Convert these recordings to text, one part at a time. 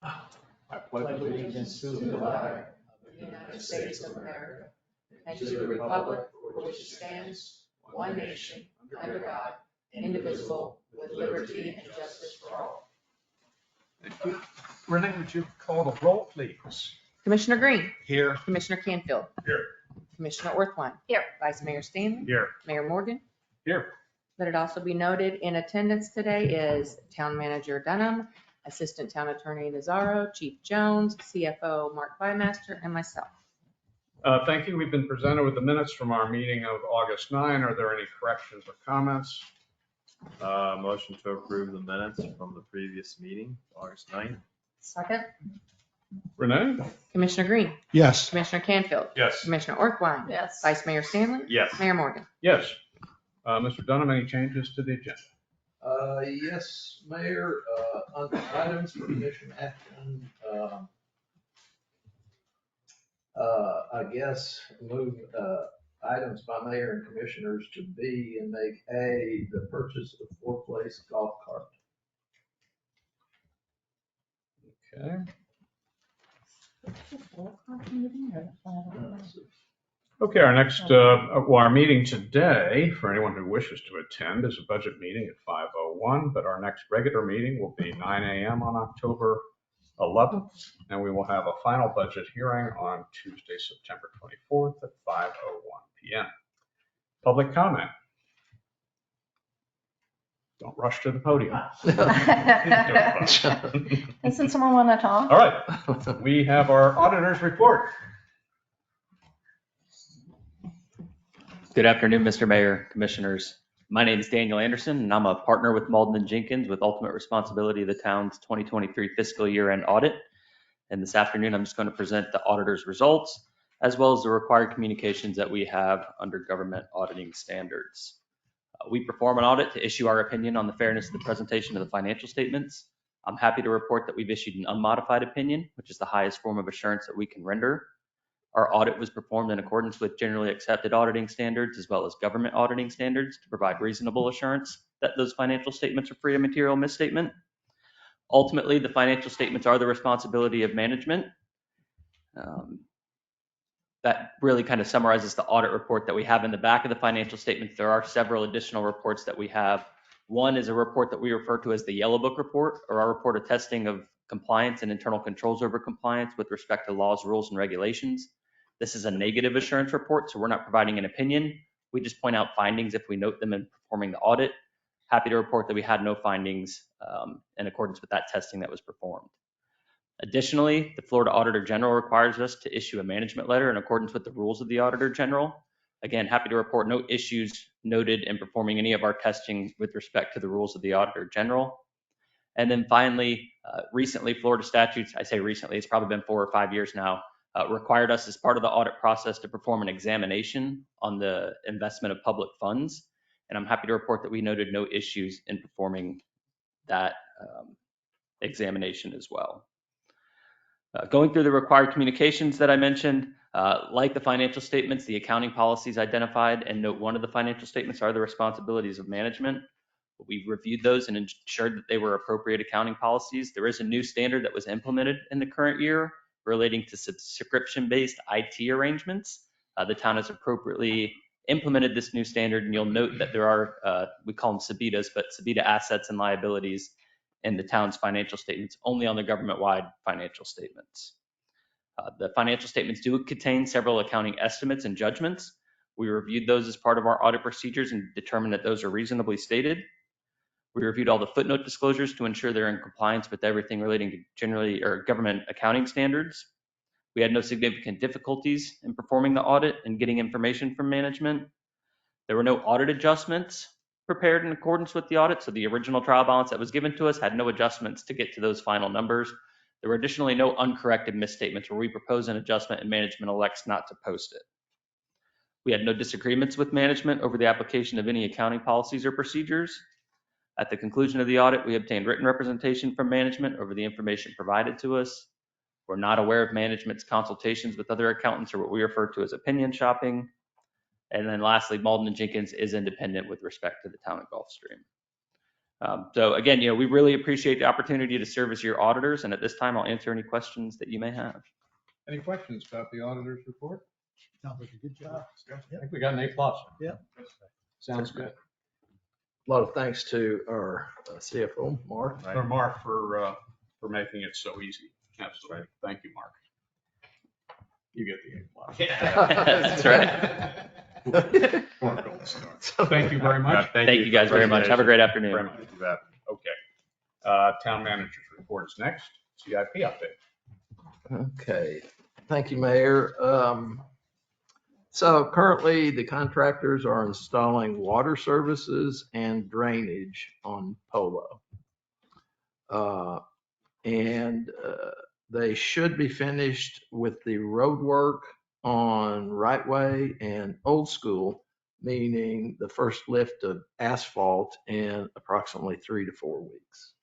I pledge allegiance to the flag of the United States of America and to the republic for which it stands, one nation, under God, indivisible, with liberty and justice for all. Thank you. Renee, would you call the roll, please? Commissioner Green. Here. Commissioner Canfield. Here. Commissioner Orthwein. Here. Vice Mayor Stanley. Here. Mayor Morgan. Here. Let it also be noted in attendance today is Town Manager Dunham, Assistant Town Attorney Nazaro, Chief Jones, CFO Mark Bymaster, and myself. Thank you. We've been presented with the minutes from our meeting of August 9. Are there any corrections or comments? Motion to approve the minutes from the previous meeting, August 9th. Second. Renee? Commissioner Green. Yes. Commissioner Canfield. Yes. Commissioner Orthwein. Yes. Vice Mayor Stanley. Yes. Mayor Morgan. Yes. Mr. Dunham, any changes to the agenda? Yes, Mayor, on items for commission action, I guess move items by mayor and commissioners to B and make A, the purchase of 4-place golf cart. Okay. Okay, our next, our meeting today, for anyone who wishes to attend, is a budget meeting at 5:01, but our next regular meeting will be 9 a.m. on October 11th, and we will have a final budget hearing on Tuesday, September 24th at 5:01 p.m. Public comment. Don't rush to the podium. Doesn't someone want to talk? All right, we have our auditor's report. Good afternoon, Mr. Mayor, Commissioners. My name is Daniel Anderson, and I'm a partner with Malden & Jenkins with ultimate responsibility of the town's 2023 fiscal year-end audit. And this afternoon, I'm just going to present the auditor's results, as well as the required communications that we have under government auditing standards. We perform an audit to issue our opinion on the fairness of the presentation of the financial statements. I'm happy to report that we've issued an unmodified opinion, which is the highest form of assurance that we can render. Our audit was performed in accordance with generally accepted auditing standards as well as government auditing standards to provide reasonable assurance that those financial statements are free of material misstatement. Ultimately, the financial statements are the responsibility of management. That really kind of summarizes the audit report that we have in the back of the financial statements. There are several additional reports that we have. One is a report that we refer to as the Yellow Book report, or our report attesting of compliance and internal controls over compliance with respect to laws, rules, and regulations. This is a negative assurance report, so we're not providing an opinion. We just point out findings if we note them in performing the audit. Happy to report that we had no findings in accordance with that testing that was performed. Additionally, the Florida Auditor General requires us to issue a management letter in accordance with the rules of the Auditor General. Again, happy to report no issues noted in performing any of our testing with respect to the rules of the Auditor General. And then finally, recently, Florida statutes, I say recently, it's probably been 4 or 5 years now, required us as part of the audit process to perform an examination on the investment of public funds. And I'm happy to report that we noted no issues in performing that examination as well. Going through the required communications that I mentioned, like the financial statements, the accounting policies identified and note 1 of the financial statements are the responsibilities of management. We've reviewed those and ensured that they were appropriate accounting policies. There is a new standard that was implemented in the current year relating to subscription-based IT arrangements. The town has appropriately implemented this new standard, and you'll note that there are, we call them SEBITAs, but SEBITA assets and liabilities in the town's financial statements, only on the government-wide financial statements. The financial statements do contain several accounting estimates and judgments. We reviewed those as part of our audit procedures and determined that those are reasonably stated. We reviewed all the footnote disclosures to ensure they're in compliance with everything relating to generally or government accounting standards. We had no significant difficulties in performing the audit and getting information from management. There were no audit adjustments prepared in accordance with the audit, so the original trial balance that was given to us had no adjustments to get to those final numbers. There were additionally no uncorrected misstatements where we propose an adjustment and management elects not to post it. We had no disagreements with management over the application of any accounting policies or procedures. At the conclusion of the audit, we obtained written representation from management over the information provided to us. We're not aware of management's consultations with other accountants or what we refer to as opinion shopping. And then lastly, Malden & Jenkins is independent with respect to the town of Gulfstream. So again, we really appreciate the opportunity to serve as your auditors. And at this time, I'll answer any questions that you may have. Any questions about the auditor's report? Sounds like a good job. I think we got an A+. Yeah. Sounds good. A lot of thanks to our CFO, Mark. For Mark for making it so easy. Absolutely. Thank you, Mark. You get the A+. That's right. Or gold star. Thank you very much. Thank you guys very much. Have a great afternoon. Very much. Okay. Town manager's report is next. CIP update. Okay, thank you, Mayor. So currently, the contractors are installing water services and drainage on Polo. And they should be finished with the road work on Right Way and Old School, meaning the first lift of asphalt in approximately 3 to 4 weeks.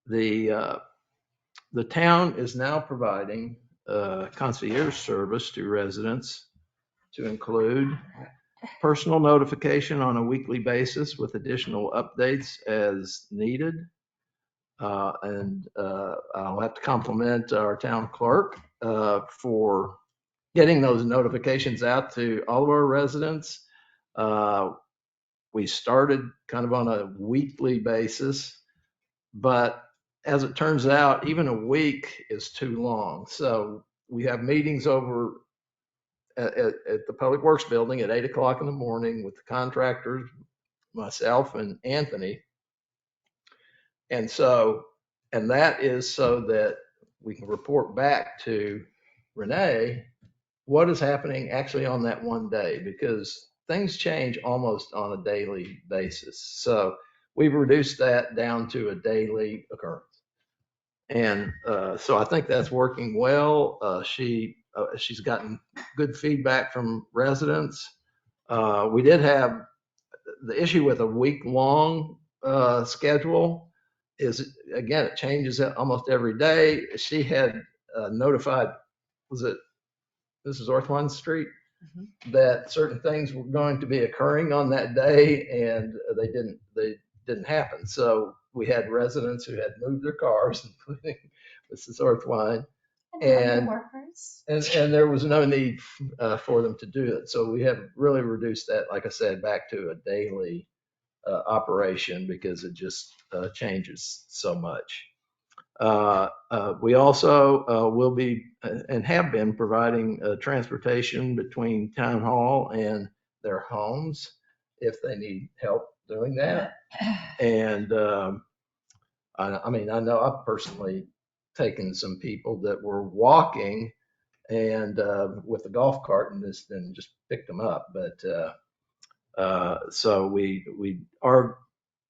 The town is now providing concierge service to residents to include personal notification on a weekly basis with additional updates as needed. And I'll have to compliment our town clerk for getting those notifications out to all of our residents. We started kind of on a weekly basis, but as it turns out, even a week is too long. So we have meetings over at the Public Works Building at 8 o'clock in the morning with the contractors, myself and Anthony. And that is so that we can report back to Renee what is happening actually on that one day, because things change almost on a daily basis. So we've reduced that down to a daily occurrence. And so I think that's working well. She's gotten good feedback from residents. We did have the issue with a week-long schedule is, again, it changes almost every day. She had notified, was it Mrs. Orthwine Street, that certain things were going to be occurring on that day, and they didn't happen. So we had residents who had moved their cars, including Mrs. Orthwine, and Workers. and there was no need for them to do it. So we have really reduced that, like I said, back to a daily operation because it just changes so much. We also will be and have been providing transportation between town hall and their homes if they need help doing that. And I mean, I know I've personally taken some people that were walking and with a golf cart and just picked them up. But so we are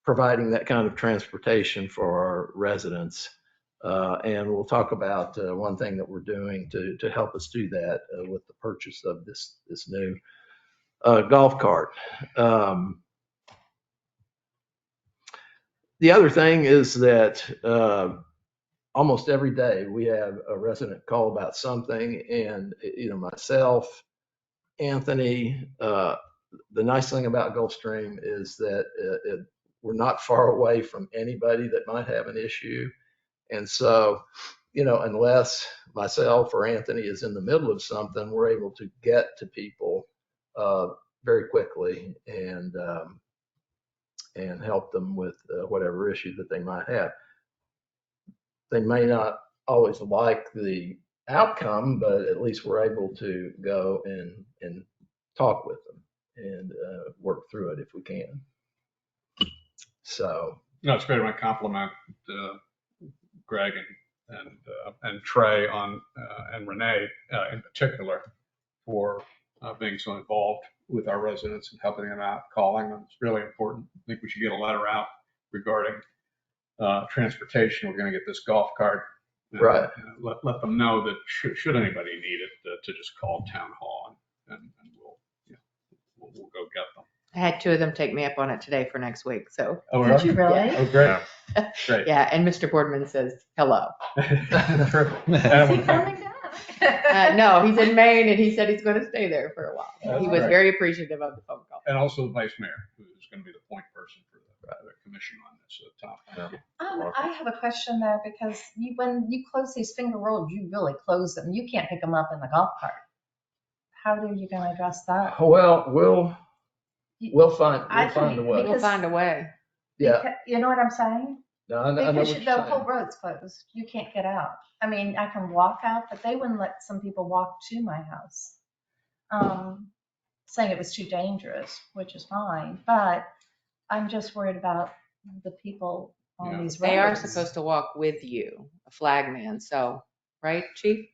providing that kind of transportation for our residents. And we'll talk about one thing that we're doing to help us do that with the purchase of this new golf cart. The other thing is that almost every day we have a resident call about something, and myself, Anthony, the nice thing about Gulfstream is that we're not far away from anybody that might have an issue. And so, unless myself or Anthony is in the middle of something, we're able to get to people very quickly and help them with whatever issue that they might have. They may not always like the outcome, but at least we're able to go and talk with them and work through it if we can. So. No, it's great. I want to compliment Greg and Trey on and Renee in particular for being so involved with our residents and helping them out, calling them. It's really important. I think we should get a letter out regarding transportation. We're going to get this golf cart. Right. Let them know that should anybody need it, to just call town hall and we'll go get them. I had 2 of them take me up on it today for next week. So Oh, Did you really? Oh, great. Great. yeah, and Mr. Boardman says hello. Terrific. Is he coming back? No, he's in Maine and he said he's going to stay there for a while. That's He was great. very appreciative of the phone call. And also the vice mayor, who's who's going to be the point person for the commission on this. So Tom. I have a question though, because when you close these finger roads, you really close them. You can't pick them up in the golf cart. How are you going to address that? Well, we'll find I a way. think- We'll Because- find a way. Yeah, You know what I'm saying? no, I know what Because you're the saying. whole road's closed. You can't get out. I mean, I can walk out, but they wouldn't let some people walk to my house. Saying it was too dangerous, which is fine, but I'm just worried about the people on Yeah. these roads. They are supposed to walk with you, a flagman, so, right, chief?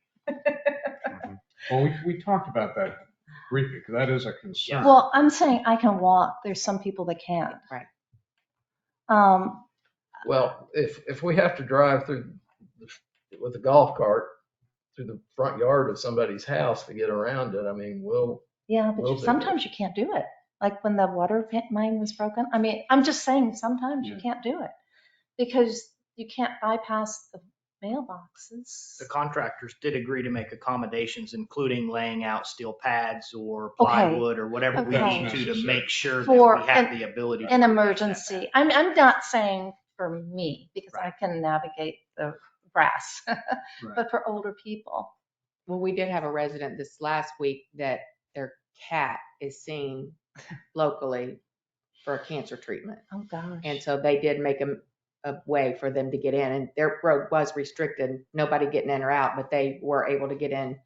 Well, we talked about that briefly, because that is a concern. Well, I'm saying I can walk. There's some people that can't. Right. Well, if we have to drive through with a golf cart through the front yard of somebody's house to get around it, I mean, Yeah, Will but do. sometimes you can't do it. Like when the water main was broken. I mean, I'm just saying sometimes you Yeah. can't do it because you can't bypass the mailboxes. The contractors did agree to make accommodations, including laying out steel pads or Okay. plywood or whatever we Okay. need to make sure that For we have an- the ability. to An do that. emergency. I'm not saying for me because I can navigate the grass, but for older people. Well, we did have a resident this last week that their cat is seen locally for a cancer treatment. Oh, gosh. And so they did make a way for them to get in, and their road was restricted, nobody getting in or out, but they were able to get in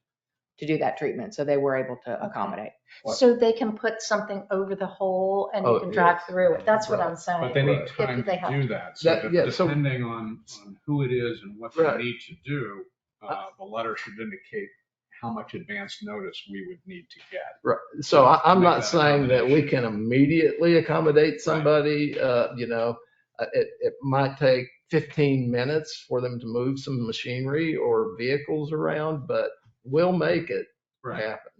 to do that treatment. So they were able to accommodate. So they can put something over the hole and you Oh, can drive yes. through it. That's what Right. I'm saying. But they need Right. time If they to have do that. So That- yeah, so- depending on who it is and what Right. they need to do, the letter should indicate how much advance notice we would need to get. right. So I'm Make not that saying that we accommodation. can immediately accommodate somebody, it might take 15 minutes for them to move some machinery or vehicles around, but we'll make it happen.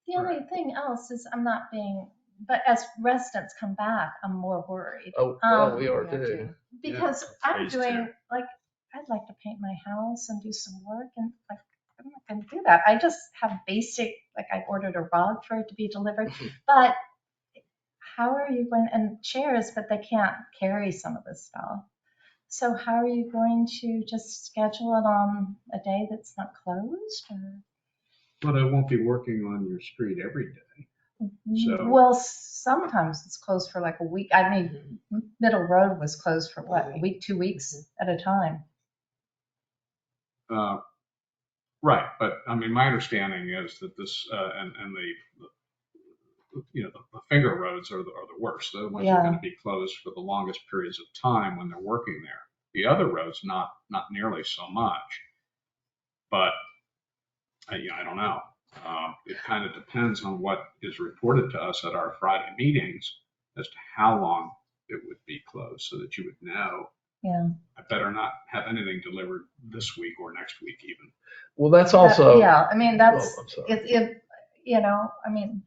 The only thing else is I'm not being, but as residents come back, I'm more worried. Oh, well, we Um, are we are too. too. Because I'm Phase doing, two. like, I'd like to paint my house and do some work and like, I'm not gonna do that. I just have basic, like I ordered a rug for it to be delivered, but how are you going, and chairs, but they can't carry some of this stuff. So how are you going to just schedule it on a day that's not closed or? But I won't be working on your street every day. So- Well, sometimes it's closed for like a week. I mean, Middle Road was closed for what, a week, 2 weeks at a time. Right, but I mean, my understanding is that this, and the finger roads are the worst. They're the ones that are Yeah. going to be closed for the longest periods of time when they're working there. The other roads, not nearly so much. But, I don't know. It kind of depends on what is reported to us at our Friday meetings as to how long it would be closed so that you would know. Yeah. I better not have anything delivered this week or next week even. Well, that's also. Yeah, I mean, that's, Oh, I'm sorry. I mean,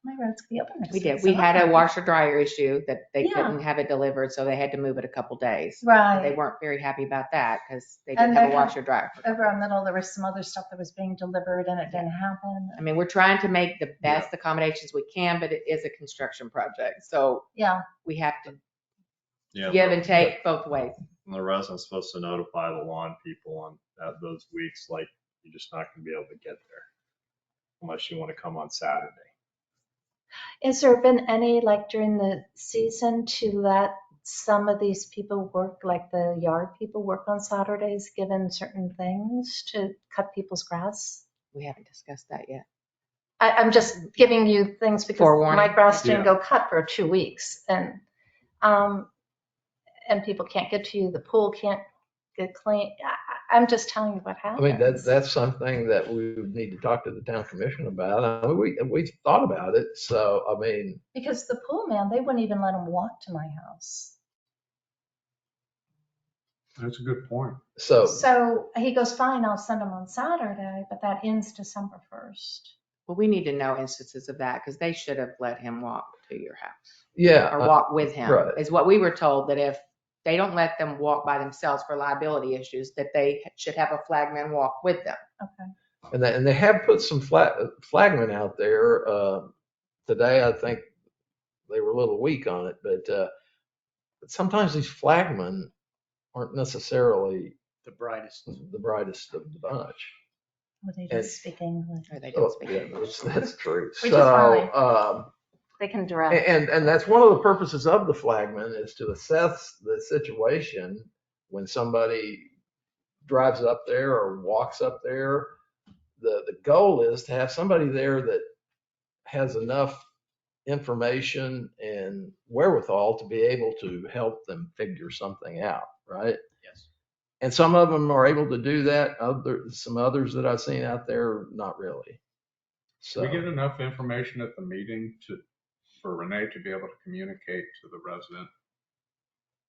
my roads could be open next We week. did. We had a washer dryer issue that they Yeah. couldn't have it delivered, so they had to move it a couple days. They Right. weren't very happy about that because they And didn't have a they had- washer dryer. Over on Middle, there was some other stuff that was being delivered and it didn't happen. I mean, we're trying to make the best accommodations we can, but it is a construction project. So Yeah, we have to Yeah, give and take both ways. the resident's supposed to notify the lawn people on those weeks, like you're just not gonna be able to get there unless you want to come on Saturday. Has there been any, like during the season, to let some of these people work, like the yard people work on Saturdays, given certain things to cut people's grass? We haven't discussed that yet. I'm just giving you things because Forewarning. my grass didn't Yeah. go cut for 2 weeks and people can't get to you, the pool can't get clean. I'm just telling you what I happens. mean, that's something that we would need to talk to the town commission about. I mean, we've thought about it, so, I mean, Because the pool man, they wouldn't even let them walk to my house. That's a good point. so, So he goes, fine, I'll send them on Saturday, but that ends December 1st. Well, we need to know instances of that because they should have let him walk to your house yeah. or walk with him. right. Is what we were told, that if they don't let them walk by themselves for liability issues, that they should have a flagman walk with them. Okay. And they have put some flagmen out there. Today, I think they were a little weak on it, but sometimes these flagmen aren't necessarily The brightest. the brightest of the bunch. Well, they And- just speak English. Or they don't Oh, speak yeah, English. that's true. Which is fine. So, They can direct. and that's one of the purposes of the flagman is to assess the situation when somebody drives up there or walks up there. The goal is to have somebody there that has enough information and wherewithal to be able to help them figure something out, right? Yes. And some of them are able to do that. Some others that I've seen out there, not really. Do So, we get enough information at the meeting for Renee to be able to communicate to the resident?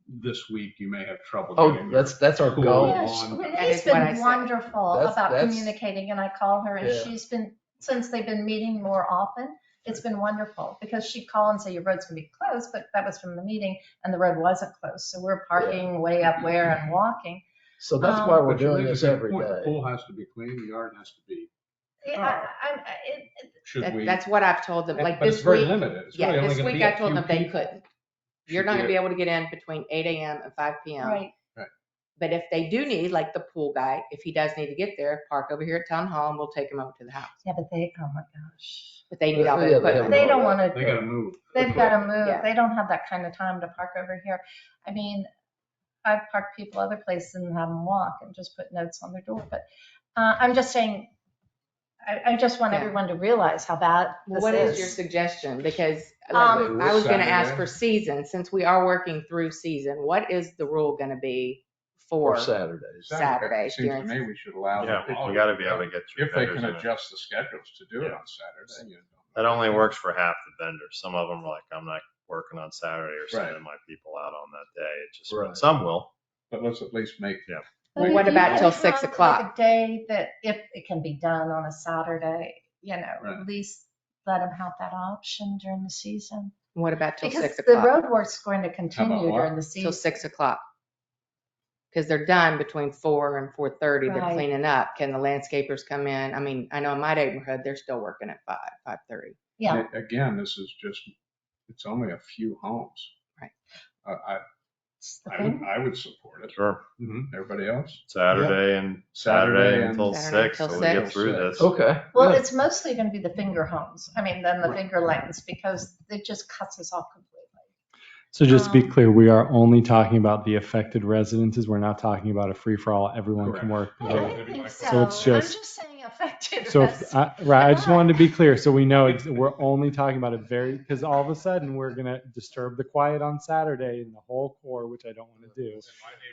This week, you may have trouble getting your that's our pool goal. Yes, on. That Renee's is what I been said. wonderful That's- about that's- communicating, and I call her, and Yeah. she's been, since they've been meeting more often, it's been wonderful, because she'd call and say, your road's gonna be closed, but that was from the meeting, and the road wasn't closed, so we're parking way up where and walking. So that's why we're But you doing make a this good every point. The day. pool has to be clean, the yard has to be, Yeah, should we? That's what I've told them, like But it's this very week. limited. It's Yeah, really only this gonna week be I a told few them they people. couldn't. You're Should not gonna be be able to get in between 8 a.m. and 5 p.m. right, But if they do need, like the pool guy, if he does need to get there, park over here at town hall and we'll take him over to the house. yeah, but they, oh my gosh, But they need all Yeah, the they equipment. have they don't no- wanna, They gotta move. they've gotta move, Yeah. they don't have that kind of time to park over here. I mean, I've parked people other places and have them walk and just put notes on their door, but I'm just saying, I just want Yeah. everyone to realize how bad Well, this what is your is. suggestion? Because like, Um, I was gonna ask Saturday. for season, since we are working through season, what is the rule gonna be For for? Saturdays. Saturday, Seems to during- me we should allow Yeah, them. you gotta be able to get your If they vendors can in it. adjust the schedules to do it Yeah. on Saturday. you know. That only works for half the vendors. Some of them are like, I'm not working on Saturday or Right. sending my people out on that day. It just, Right. some will. But let's at least make. Yeah. But What if you about can till 6 have, o'clock? like, a day that if it can be done on a Saturday, Right. at least let them have that option during the season. What about till Because 6 the o'clock? road work's going to How continue about what? during the Till season. 6 o'clock. Because they're done between 4 and 4:30. They're Right. cleaning up. Can the landscapers come in? I mean, I know in my neighborhood, they're still working at 5:30. Yeah, Again, this is just, it's only a few homes. Right. it's the thing. I would support it. Sure. Everybody else? Saturday and Saturday Saturday and- until Saturday 6, until so we get 6. through this. Okay. Well, good. it's mostly going to be the finger homes. I mean, then the finger lands, because it just cuts us off completely. So just to be Um, clear, we are only talking about the affected residences. We're not talking about a free-for-all. Everyone can work. I there. don't think so. So it's I'm just- just saying affected. So, residents. right, I just wanted to be clear, so we know we're only talking about it because all of a sudden, we're gonna disturb the quiet on Saturday in the whole core, which I don't want to do.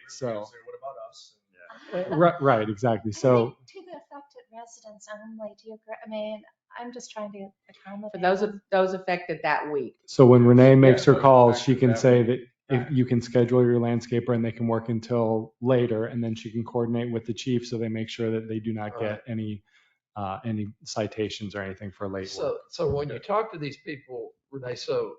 So, What about us? right, exactly. I So, think to the affected residents only, I mean, I'm just trying to accommodate. For those them. those affected that week. so when Renee makes her those calls, she affected can that say week. that if you can schedule your landscaper and they can work until later, and then she can coordinate with the chief so they make sure that they do not get any citations or anything for late work. So when you talk to these people, Renee, so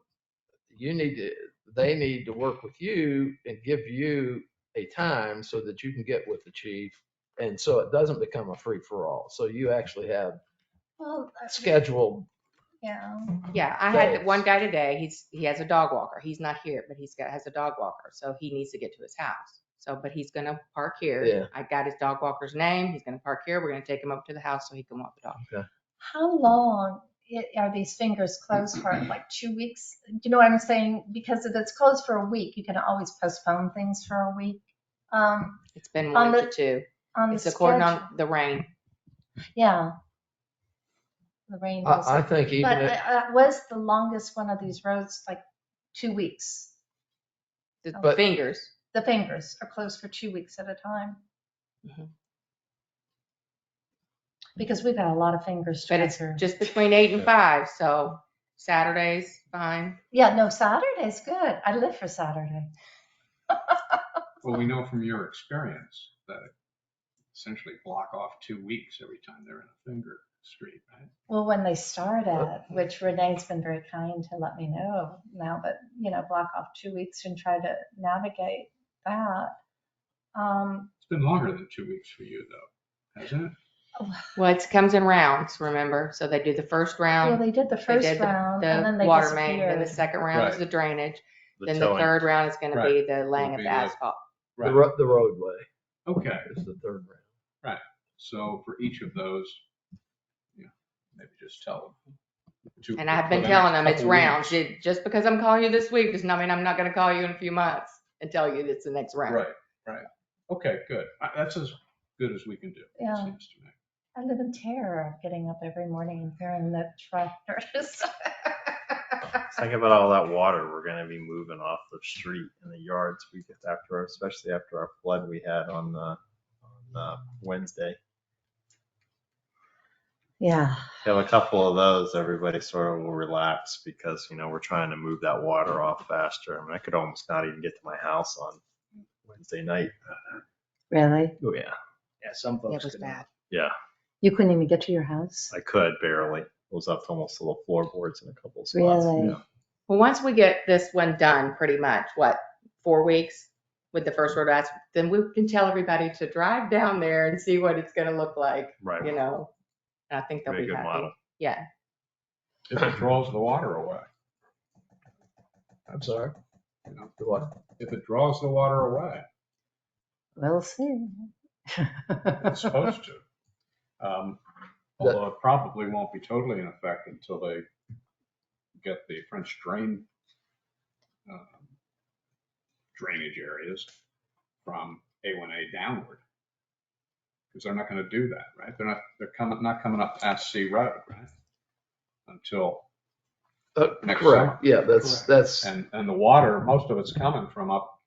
they need to work with you and give you a time so that you can get with the chief. And so it doesn't become a free for all. So you actually have Well, scheduled. yeah. Yeah, I had one guy today, he has a dog walker. He's not here, but has a dog walker, so he needs to get to his house. So, but he's gonna park here. Yeah. I got his dog walker's name. He's gonna park here. We're gonna take him up to the house so he can walk the dog. How long are these fingers closed for? Like 2 weeks? Do you know what I'm saying? Because if it's closed for a week, you can always postpone things for a week. It's been On 1 the- to 2. On the It's according schedule. on the rain. Yeah. The rain was. I think even But if- was the longest one of these roads like 2 weeks? The But- fingers. The fingers are closed for 2 weeks at a time. Mhm. Because we've got a lot of fingers to But go it's through. just between 8 and 5, so Saturday's fine. Yeah, no, Saturday's good. I live for Saturday. Well, we know from your experience that essentially block off 2 weeks every time they're in a finger street, right? Well, when they start at, which Renee's been very kind to let me know now, but, block off 2 weeks and try to navigate that. It's been longer than 2 weeks for you though, hasn't it? Well, it comes in rounds, remember? So they do the first Yeah, round, they did the they first did round and then the they water main, then the disappeared. second round is Right. the drainage, The then the towing. third round is gonna be the laying Will of be the the- asphalt. The Right. ro- the roadway Okay. is the third round. So for each of those, maybe just tell them. And I've been for the telling next them it's couple rounds. weeks. Just because I'm calling you this week does not mean I'm not gonna call you in a few months and tell you it's the next round. Right. Okay, good. That's as good as we can do, it Yeah. seems to me. I live in terror of getting up every morning and hearing the tractors. Think about all that water we're gonna be moving off the street in the yards we get after, especially after our flood we had on Wednesday. Yeah. Have a couple of those, everybody sort of will relax because, we're trying to move that water off faster. I mean, I could almost not even get to my house on Wednesday night. Really? Oh, yeah. Yeah, some It folks was could bad. not. Yeah, You couldn't even get to your house? I could barely. It was up to almost to the floorboards in a couple of spots. Really? Yeah. Well, once we get this one done, pretty much, 4 weeks with the first road asphalt, then we can tell everybody to drive down there and see what it's gonna look like, Right. And I think they'll Be a be good happy. model. Yeah. If it draws the water away, I'm sorry. you know, The what? if it draws the water away, We'll see. it's supposed to. Although it probably won't be totally in effect until they get the French drain drainage areas from A1A downward. Because they're not going to do that, right? They're not coming up past C Road, right? Until next Correct. summer. Yeah, that's And the water, most of it's coming from up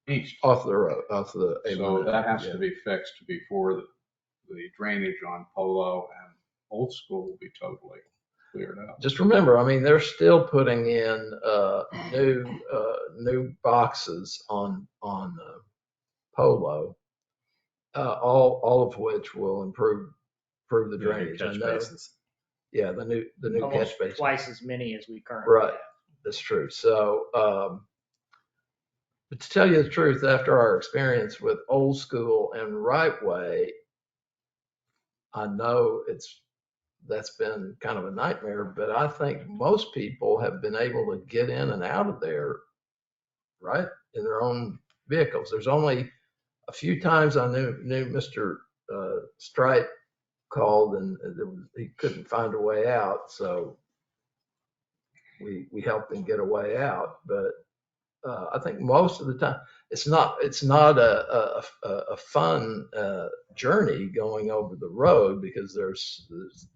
east. off the road, off the. So that has yeah. to be fixed before the drainage on Polo and Old School will be totally cleared out. Just remember, I mean, they're still putting in new boxes on Polo, all of which will improve the New drainage. I catch know. basins. Yeah, the new Almost catch basin. twice as many as we currently Right. have. That's true. So, but to tell you the truth, after our experience with Old School and Right Way, I know that's been kind of a nightmare, but I think most people have been able to get in and out of there, right, in their own vehicles. There's only a few times I knew Mr. Stripe called and he couldn't find a way out, so we helped him get a way out. But I think most of the time it's not a fun journey going over the road because there's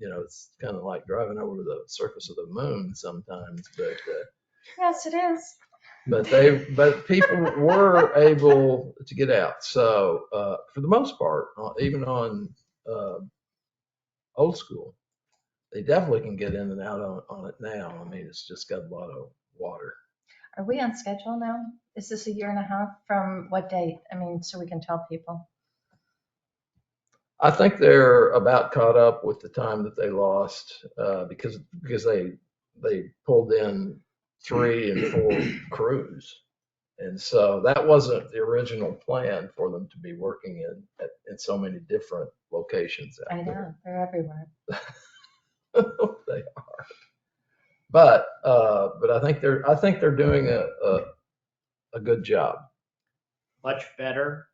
it's kind of like driving over the surface of the moon sometimes. But Yes, it is. but people were able to get out. So for the most part, even on Old School, they definitely can get in and out on it now. I mean, it's just got a lot of water. Are we on schedule now? Is this a year and a half from what date? I mean, so we can tell people. I think they're about caught up with the time that they lost because they pulled in 3 and 4 crews. And so that wasn't the original plan for them to be working in so many different locations out I know, they're everywhere. there. They are. But I think they're doing a good job. Much better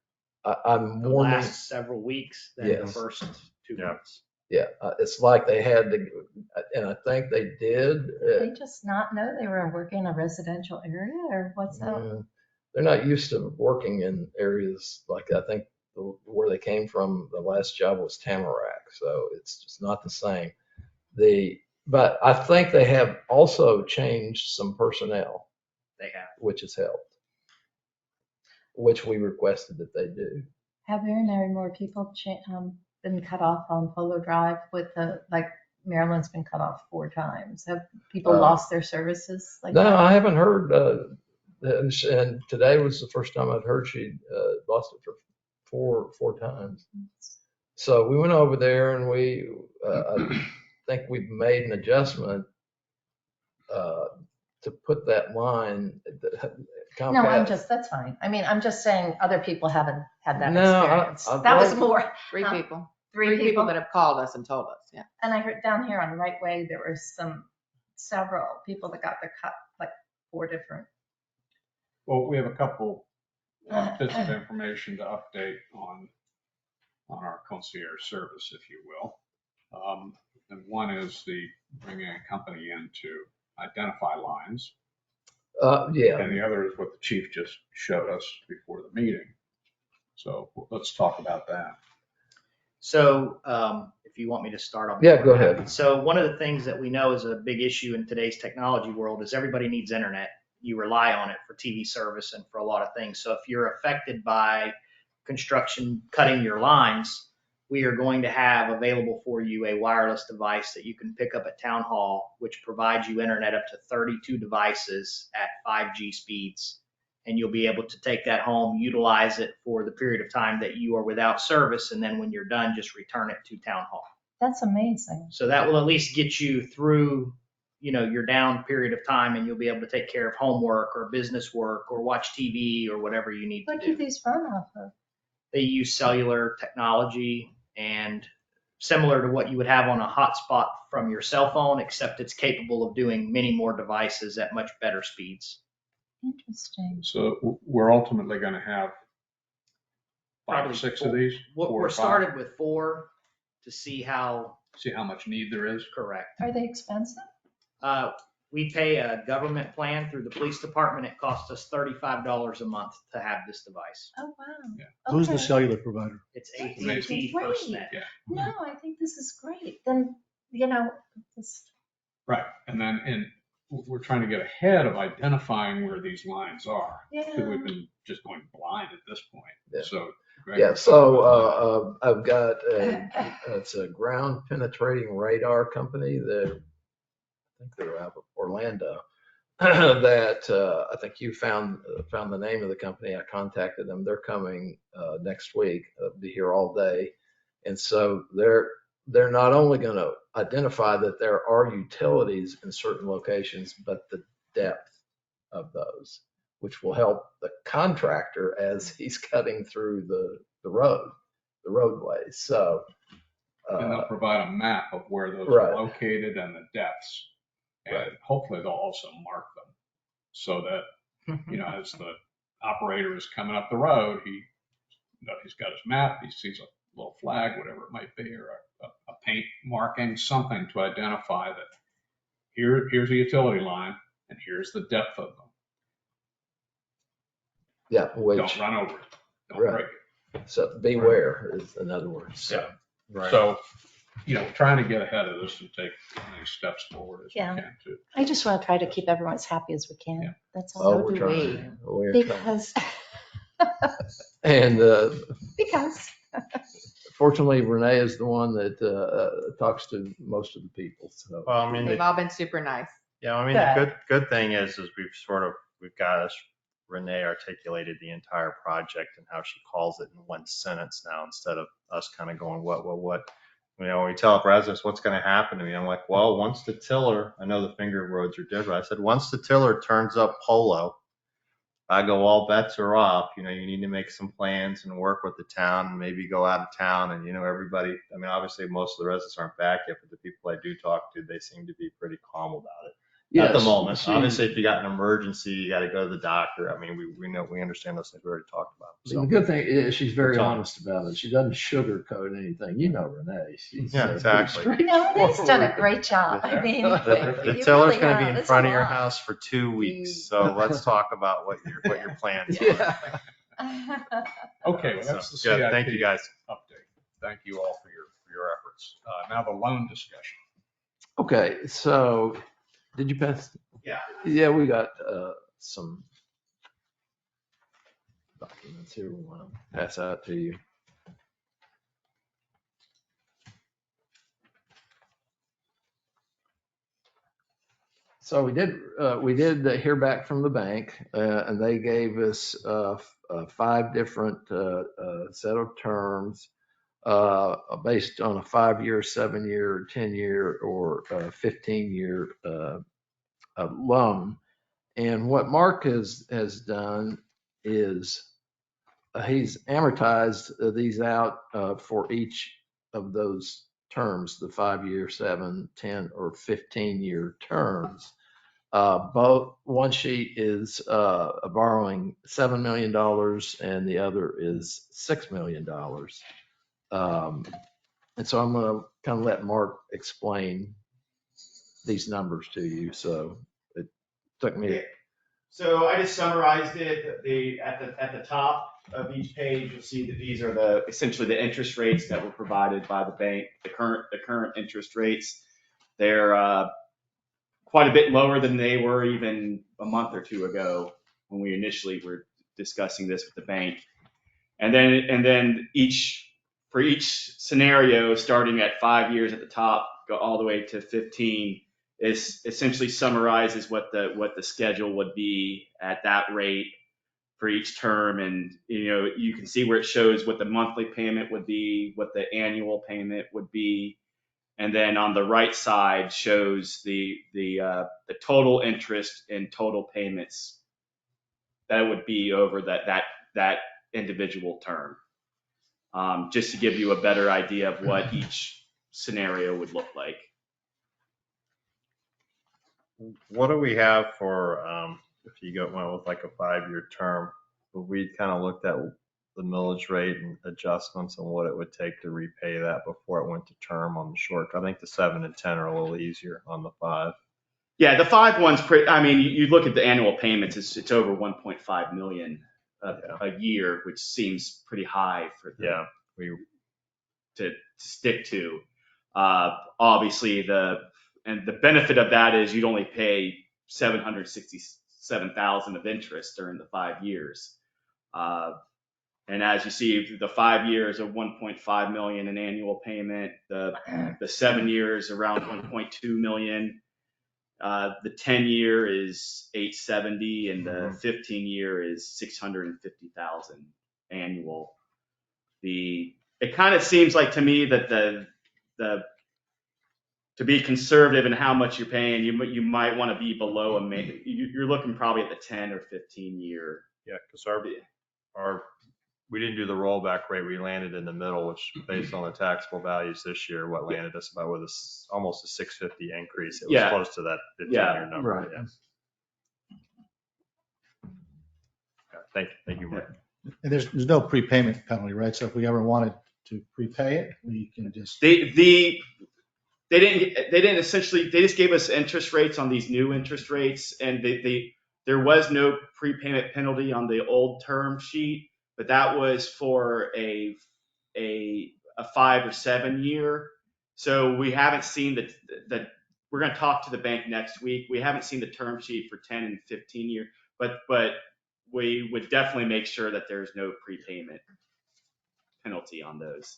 I'm the more last several weeks than the Yes. first 2 Yeah. months. yeah. It's like they had to, and I think they did. Did they just not know they were working in a residential area or what's that? They're not used to working in areas like I think where they came from. The last job was Tamarack, so it's just not the same. But I think they have also changed some personnel, They have. which has helped, which we requested that they do. Have very more people been cut off on Polo Drive with Maryland's been cut off 4 times. Have people lost their services like No, that? I haven't heard. And today was the first time I'd heard she lost it for four times. So we went over there and I think we've made an adjustment to put that line. No, that's fine. I mean, I'm just saying other people haven't had that No, experience. I That was blame- more. 3 people. Three people that have called us and told us, yeah. And I heard down here on Right Way, there were several people that got their cut, like 4 different. Well, we have a couple bits of information to update on our concierge service, if you will. And one is bringing a company in to identify lines. Yeah. And the other is what the chief just showed us before the meeting. So let's talk about that. So if you want me to start, I'll be Yeah, more go than happy. ahead. So one of the things that we know is a big issue in today's technology world is everybody needs internet. You rely on it for TV service and for a lot of things. So if you're affected by construction cutting your lines, we are going to have available for you a wireless device that you can pick up at Town Hall, which provides you internet up to 32 devices at 5G speeds. And you'll be able to take that home, utilize it for the period of time that you are without service. And then when you're done, just return it to Town Hall. That's amazing. So that will at least get you through, your down period of time, and you'll be able to take care of homework or business work or watch TV or whatever you need to What do do. these run off of? They use cellular technology and similar to what you would have on a hotspot from your cell phone, except it's capable of doing many more devices at much better speeds. Interesting. So we're ultimately going to have 5 or Probably 6 four. of these. 4 or We're 5. started with 4 to see how See how much need there is. correct. Are they expensive? We pay a government plan through the police department. It costs us $35 a month to have this device. Oh, wow. Yeah. Who's the Okay. cellular provider? It's That's AT&T great. FirstNet. Yeah. No, I think this is great. Then, just, Right. And we're trying to get ahead of identifying where these lines are. Because yeah. we've been just going blind at this point. Yeah. So. Greg, Yeah, so I've got it's a ground penetrating radar company that I think they're out of Orlando. That I think you found the name of the company. I contacted them. They're coming next week. They'll be here all day, and so they're not only going to identify that there are utilities in certain locations, but the depth of those, which will help the contractor as he's cutting through the roadways. So, And they'll provide a map of where those Right. are located and the depths. And Right. hopefully they'll also mark them so that, as the operator is coming up the road, he's got his map, he sees a little flag, whatever it might be, or a paint marking, something to identify that here's a utility line and here's the depth of them. yeah, which, Don't run over it. Don't Right. break it. so beware is in other words. So, Right. so, trying to get ahead of this and take as many steps forward as we Yeah. can too. I just want to try to keep everyone as happy as we can. Yeah. That's Oh, all. we're do trying. We're trying. Because, And because, fortunately, Renee is the one that talks to most of the people. So, Well, I mean, They've all been super nice. yeah, I mean, the good thing is we've got us, Renee articulated the entire project and how she calls it in one sentence now, instead of us kind of going, what? When we tell residents what's going to happen to me, I'm like, well, once the tiller, I know the finger roads are different. I said, once the tiller turns up Polo, I go, all bets are off. You need to make some plans and work with the town and maybe go out of town. And, everybody, I mean, obviously most of the residents aren't back yet, but the people I do talk to, they seem to be pretty calm about it. At the yes, moment, she- obviously, if you got an emergency, you got to go to the doctor. I mean, we understand those things we already talked about. The good thing is she's very That's all. honest about it. She doesn't sugarcoat anything. Renee. She's Yeah, pretty exactly. straightforward. Renee's done a great job. I mean. The you tiller's really going to be have. in It's front a of your lot. house for 2 weeks. So let's talk about what your plans are. Yeah. Okay, well, that's the So, good. Thank you, CIP guys. update. Thank you all for your efforts. Now the loan discussion. Okay, so did you pass? Yeah. Yeah, we got some documents here we want to pass out to you. So we did hear back from the bank, and they gave us 5 different set of terms based on a 5-year, 7-year, 10-year, or 15-year loan. And what Mark has done is he's amortized these out for each of those terms, the 5-year, 7, 10, or 15-year terms. Both, one sheet is borrowing $7 million and the other is $6 million. And so I'm going to kind of let Mark explain these numbers to you. So it took me. So I just summarized it. At the top of each page, you'll see that these are essentially the interest rates that were provided by the bank. The current interest rates. They're quite a bit lower than they were even a month or two ago when we initially were discussing this with the bank. And then for each scenario, starting at 5 years at the top, go all the way to 15, is essentially summarizes what the schedule would be at that rate for each term. And you can see where it shows what the monthly payment would be, what the annual payment would be. And then on the right side shows the total interest and total payments that would be over that individual term. Just to give you a better idea of what each scenario would look like. What do we have for, if you went with like a 5-year term, but we kind of looked at the millage rate and adjustments and what it would take to repay that before it went to term on the short. I think the 7 and 10 are a little easier on the 5. Yeah, the 5 one's pretty. I mean, you look at the annual payments; it's over 1.5 million a year, which seems pretty high for to stick to. Obviously, the benefit of that is you'd only pay $767,000 of interest during the 5 years. And as you see, the 5 years of 1.5 million in annual payment, the 7 years around 1.2 million, the 10-year is 870, and the 15-year is 650,000 annual. It kind of seems like to me that to be conservative in how much you're paying, you might want to be below you're looking probably at the 10 or 15-year. Yeah, because we didn't do the rollback rate. We landed in the middle, which based on the taxable values this year, what landed us about with almost a 650 increase. It was close to that 15-year number. Right. Yeah. Thank you, Mark. And there's no prepayment penalty, right? So if we ever wanted to prepay it, we can just. They didn't essentially, they just gave us interest rates on these new interest rates, and there was no prepayment penalty on the old term sheet, but that was for a 5 or 7 year. So we haven't seen that we're going to talk to the bank next week. We haven't seen the term sheet for 10 and 15 year, but we would definitely make sure that there's no prepayment penalty on those.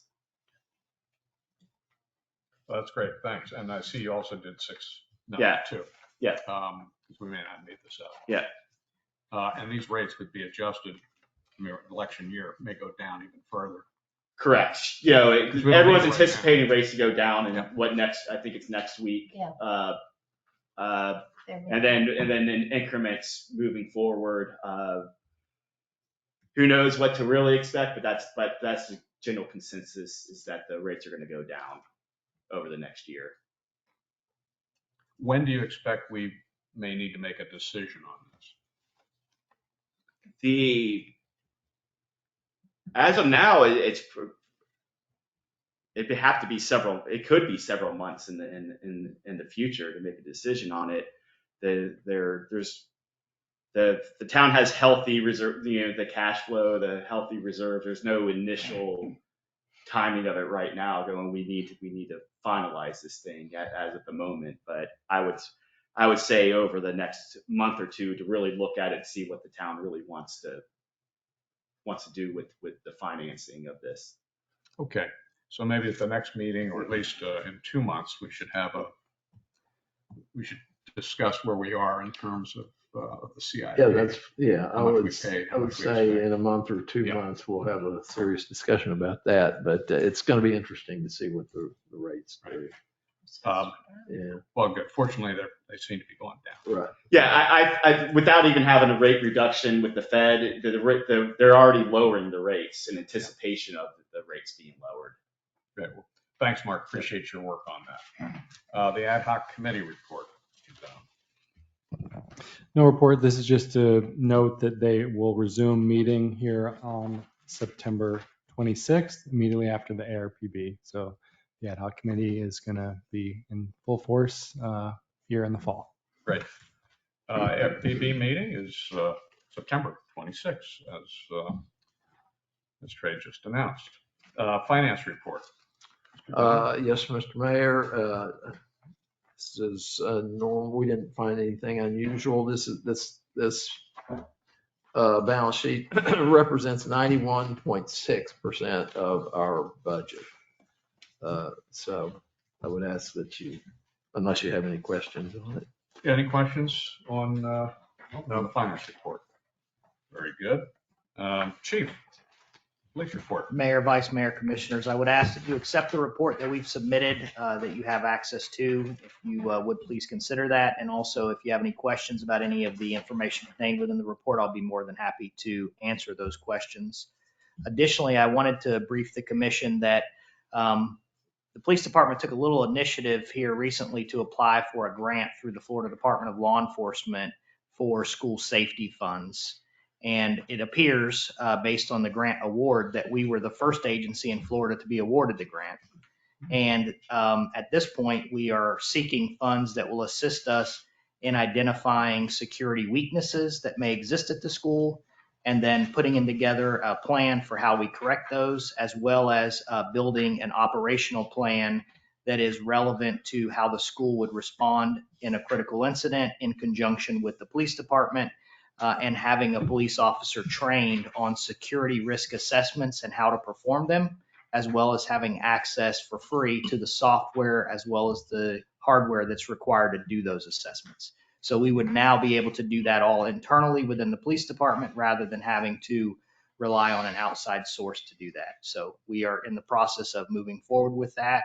Well, that's great, thanks. And I see you also did 6 too. Yeah. Because we may not have made this up. Yeah. And these rates could be adjusted. I mean, election year may go down even further. Correct. Everyone's anticipating rates to go down, and I think it's next week. Yeah. And then in increments moving forward. Who knows what to really expect, but that's the general consensus, is that the rates are going to go down over the next year. When do you expect we may need to make a decision on this? As of now, it could be several months in the future to make a decision on it. The town has healthy reserve, the cash flow, the healthy reserve. There's no initial timing of it right now going, we need to finalize this thing as at the moment. But I would say over the next month or two to really look at it and see what the town really wants to do with the financing of this. Okay, so maybe at the next meeting, or at least in 2 months, we should discuss where we are in terms of the CIP. I would say in a month or 2 months, we'll have a serious discussion about that, but it's going to be interesting to see what the rates do. Well, good. Fortunately, they seem to be going down. Right. Yeah, I without even having a rate reduction with the Fed, they're already lowering the rates in anticipation of the rates being lowered. Okay. Thanks, Mark. Appreciate your work on that. The ad hoc committee report. No report. This is just to note that they will resume meeting here on September 26th, immediately after the ARPB. So the ad hoc committee is going to be in full force here in the fall. Great. ARPB meeting is September 26th, as Trey just announced. Finance report. Yes, Mr. Mayor, this is normal. We didn't find anything unusual. This balance sheet represents 91.6% of our budget. So I would ask that you, unless you have any questions on it. Any questions on the finance report? Very good. Chief, police report. Mayor, Vice Mayor, Commissioners, I would ask that you accept the report that we've submitted, that you have access to. If you would please consider that. And also, if you have any questions about any of the information contained within the report, I'll be more than happy to answer those questions. Additionally, I wanted to brief the commission that the police department took a little initiative here recently to apply for a grant through the Florida Department of Law Enforcement for school safety funds. And it appears, based on the grant award, that we were the first agency in Florida to be awarded the grant. And at this point, we are seeking funds that will assist us in identifying security weaknesses that may exist at the school, and then putting in together a plan for how we correct those, as well as building an operational plan that is relevant to how the school would respond in a critical incident in conjunction with the police department, and having a police officer trained on security risk assessments and how to perform them, as well as having access for free to the software as well as the hardware that's required to do those assessments. So we would now be able to do that all internally within the police department rather than having to rely on an outside source to do that. So we are in the process of moving forward with that.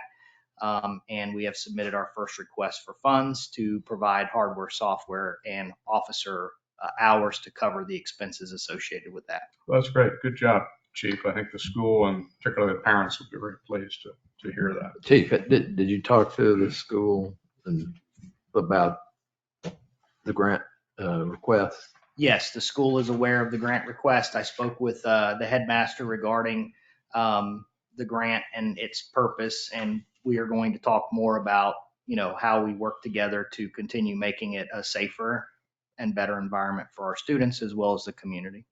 And we have submitted our first request for funds to provide hardware, software, and officer hours to cover the expenses associated with that. Well, that's great. Good job, Chief. I think the school and particularly the parents will be very pleased to hear that. Chief, did you talk to the school about the grant request? Yes, the school is aware of the grant request. I spoke with the headmaster regarding the grant and its purpose, and we are going to talk more about, how we work together to continue making it a safer and better environment for our students as well as the community.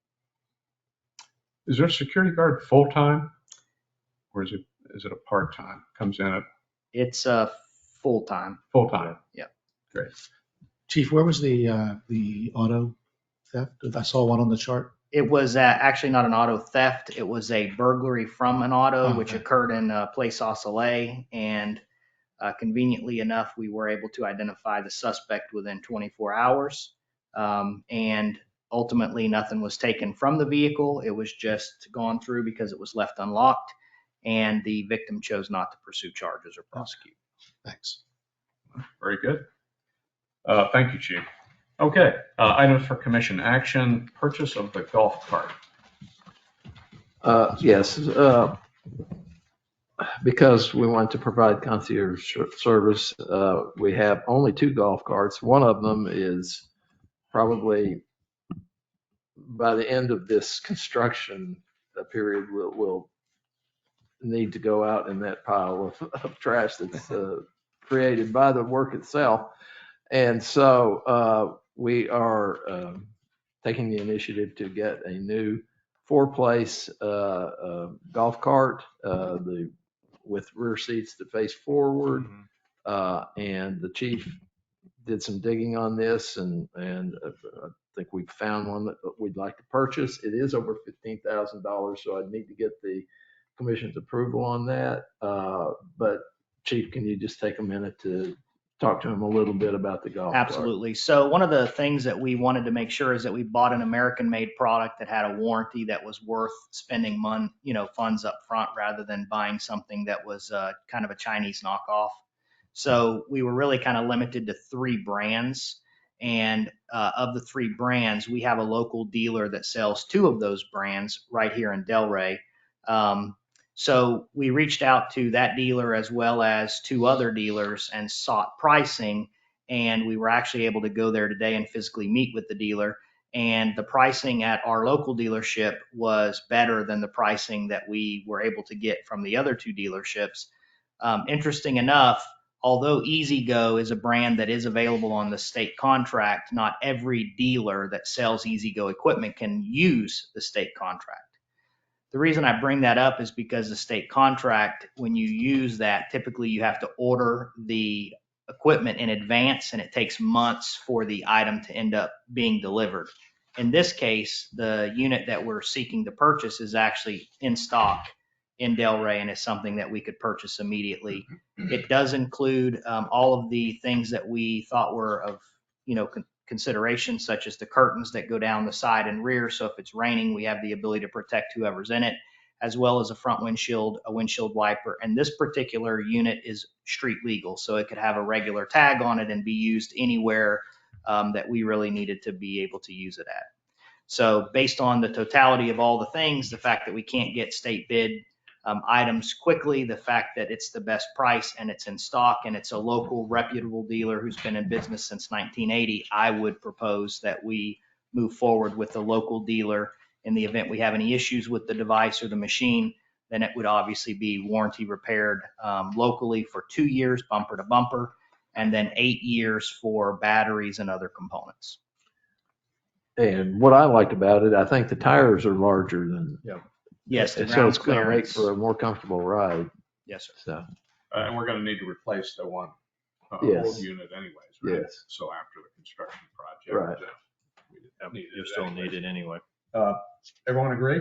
Is there a security guard full-time, or is it a part-time? Comes in at It's a full-time. full-time? Yep. Great. Chief, where was the auto theft? I saw one on the chart. It was actually not an auto theft. It was a burglary from an auto, which occurred in Place au Soleil. And conveniently enough, we were able to identify the suspect within 24 hours. And ultimately, nothing was taken from the vehicle. It was just gone through because it was left unlocked. And the victim chose not to pursue charges or prosecute. Thanks. Very good. Thank you, Chief. Okay, items for commission action, purchase of the golf cart. Yes, because we want to provide concierge service, we have only 2 golf carts. One of them is probably by the end of this construction period, we'll need to go out in that pile of trash that's created by the work itself. And so we are taking the initiative to get a new 4-place golf cart with rear seats that face forward. And the chief did some digging on this, and I think we've found one that we'd like to purchase. It is over $15,000, so I'd need to get the commission's approval on that. But Chief, can you just take a minute to talk to him a little bit about the golf cart? Absolutely. So one of the things that we wanted to make sure is that we bought an American-made product that had a warranty that was worth spending funds up front rather than buying something that was kind of a Chinese knockoff. So we were really kind of limited to 3 brands. And of the 3 brands, we have a local dealer that sells 2 of those brands right here in Delray. So we reached out to that dealer as well as 2 other dealers and sought pricing. And we were actually able to go there today and physically meet with the dealer. And the pricing at our local dealership was better than the pricing that we were able to get from the other 2 dealerships. Interesting enough, although EasyGo is a brand that is available on the state contract, not every dealer that sells EasyGo equipment can use the state contract. The reason I bring that up is because the state contract, when you use that, typically you have to order the equipment in advance, and it takes months for the item to end up being delivered. In this case, the unit that we're seeking to purchase is actually in stock in Delray and is something that we could purchase immediately. It does include all of the things that we thought were of, consideration, such as the curtains that go down the side and rear. So if it's raining, we have the ability to protect whoever's in it, as well as a front windshield, a windshield wiper. And this particular unit is street legal, so it could have a regular tag on it and be used anywhere that we really needed to be able to use it at. So based on the totality of all the things, the fact that we can't get state bid items quickly, the fact that it's the best price and it's in stock and it's a local reputable dealer who's been in business since 1980, I would propose that we move forward with the local dealer. In the event we have any issues with the device or the machine, then it would obviously be warranty repaired locally for 2 years, bumper to bumper, and then 8 years for batteries and other components. And what I liked about it, I think the tires are larger than. Yes, the So ground it's going to make clearance. for a more comfortable ride. Yes, sir. So, And we're going to need to replace the one Yes. old unit anyways, right? Yes. So after the construction project. Right. We need You it still anyways. need it anyway. Everyone agree?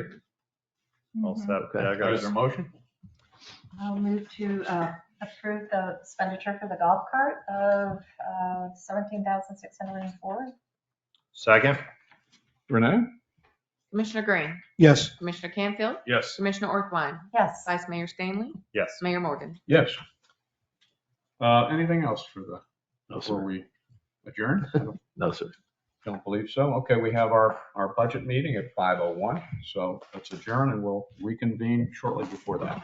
All Mhm. set. Okay. Yeah, I got Is there a motion? I'll move to approve the expenditure for the golf cart of $17,604. Second? Renee? Commissioner Green, Yes. Commissioner Canfield, Yes. Commissioner Orthwein, Yes. Vice Mayor Stanley, Yes. Mayor Morgan. Yes. Anything else before sir. we adjourn? No, sir. Don't believe so. Okay, we have our budget meeting at 5:01, so let's adjourn and we'll reconvene shortly before that.